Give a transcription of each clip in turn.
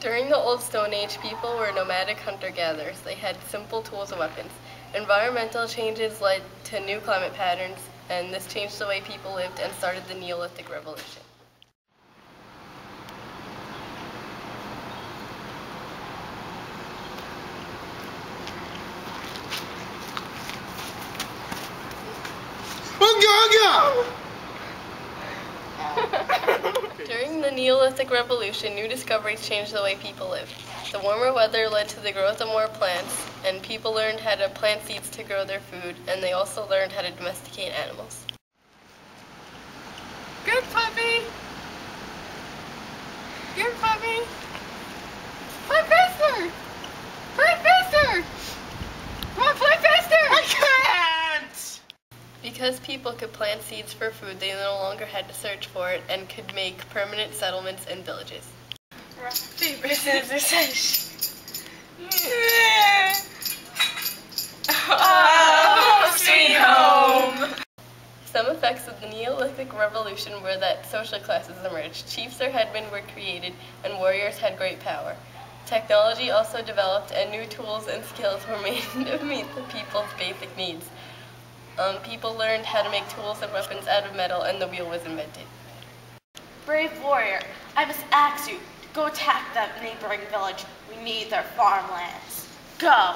During the Old Stone Age, people were nomadic hunter-gatherers. They had simple tools and weapons. Environmental changes led to new climate patterns, and this changed the way people lived and started the Neolithic Revolution. During the Neolithic Revolution, new discoveries changed the way people lived. The warmer weather led to the growth of more plants, and people learned how to plant seeds to grow their food, and they also learned how to domesticate animals. Good puppy! Good puppy! Play faster! Play faster! Come on, play faster! I can't! Because people could plant seeds for food, they no longer had to search for it and could make permanent settlements and villages. Paper, scissors, oh, sweet home! Some effects of the Neolithic Revolution were that social classes emerged. Chiefs or headmen were created, and warriors had great power. Technology also developed, and new tools and skills were made to meet the people's basic needs. People learned how to make tools and weapons out of metal, and the wheel was invented. Brave warrior, I must ask you to go attack that neighboring village. We need their farmlands. Go!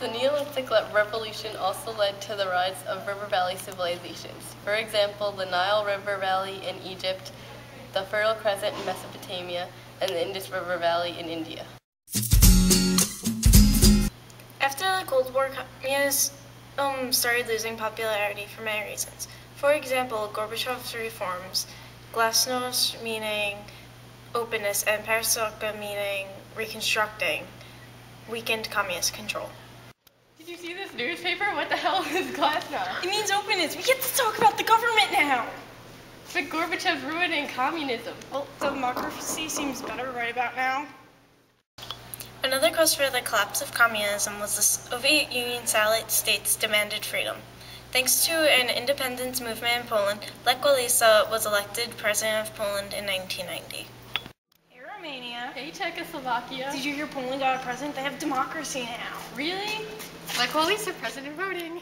The Neolithic Revolution also led to the rise of river valley civilizations. For example, the Nile River Valley in Egypt, the Fertile Crescent in Mesopotamia, and the Indus River Valley in India. After the Cold War, communism started losing popularity for many reasons. For example, Gorbachev's reforms, glasnost meaning openness and perestroika meaning reconstructing, weakened communist control. Did you see this newspaper? What the hell is glasnost? It means openness. We get to talk about the government now. But Gorbachev's ruining communism. Well, democracy seems better right about now. Another cause for the collapse of communism was the Soviet Union satellite states demanded freedom. Thanks to an independence movement in Poland, Lech Walesa was elected president of Poland in 1990. Hey Romania. Hey Czechoslovakia. Did you hear Poland got a president? They have democracy now. Really? Lech Walesa president voting.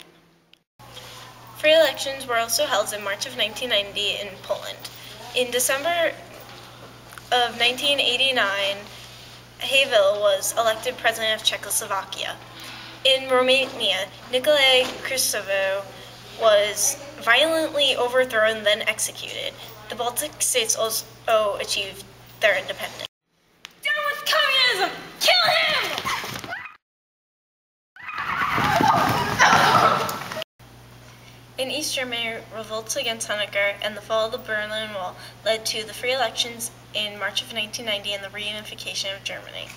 Free elections were also held in March of 1990 in Poland. In December of 1989, Havel was elected president of Czechoslovakia. In Romania, Nicolae Cristovu was violently overthrown and then executed. The Baltic states also achieved their independence. Down with communism! Kill him! In East Germany, revolts against Honecker and the fall of the Berlin Wall led to the free elections in March of 1990 and the reunification of Germany.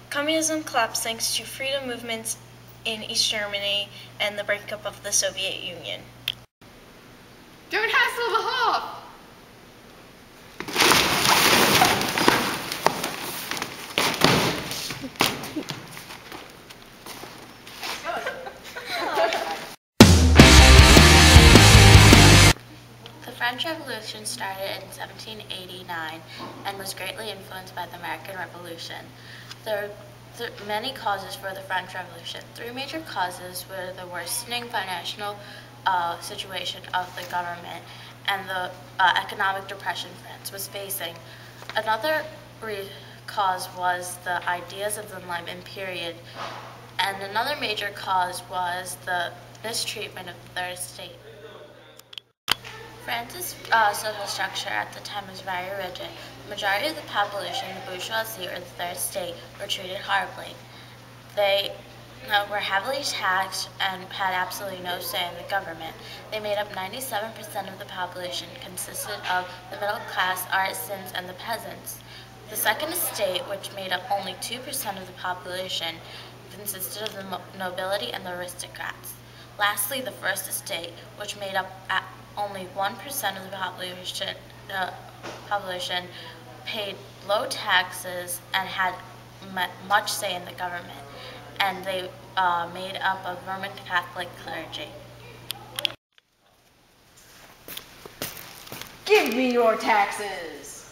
Communism collapsed thanks to freedom movements in East Germany and the breakup of the Soviet Union. Don't hassle the Hoff! The French Revolution started in 1789 and was greatly influenced by the American Revolution. There were many causes for the French Revolution. Three major causes were the worsening financial situation of the government and the economic depression France was facing. Another cause was the ideas of the Enlightenment period, and another major cause was the mistreatment of the third estate. France's social structure at the time was very rigid. The majority of the population, the bourgeoisie or the third estate, were treated horribly. They were heavily taxed and had absolutely no say in the government. They made up 97% of the population, consisted of the middle class, artisans, and the peasants. The second estate, which made up only 2% of the population, consisted of the nobility and the aristocrats. Lastly, the first estate, which made up only 1% of the population, paid low taxes and had much say in the government, and they made up of Roman Catholic clergy. me your taxes.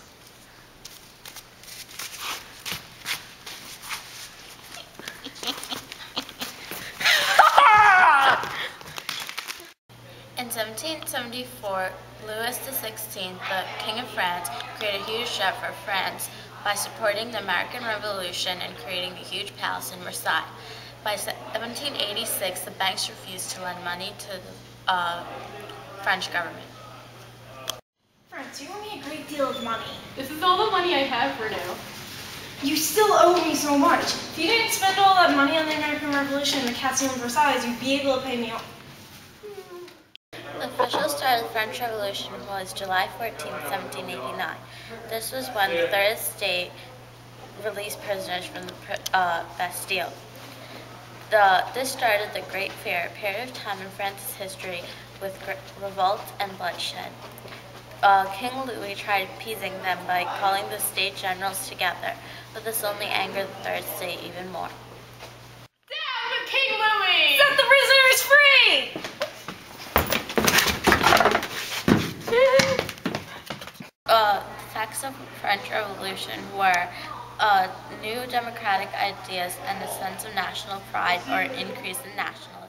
In 1774, Louis XVI, the King of France, created a huge debt for France by supporting the American Revolution and creating a huge palace in Versailles. By 1786, the banks refused to lend money to the French government. France, you owe me a great deal of money. This is all the money I have for now. You still owe me so much. If you didn't spend all that money on the American Revolution and the Castle in Versailles, you'd be able to pay me off. The official start of the French Revolution was July 14, 1789. This was when the Third Estate released prisoners from the Bastille. This started the Great Fear, a period of time in France's history with revolt and bloodshed. King Louis tried appeasing them by calling the state generals together, but this only angered the Third Estate even more. Down with King Louis! Set the prisoners free! The effects of the French Revolution were new democratic ideas and a sense of national pride or an increase in nationalism.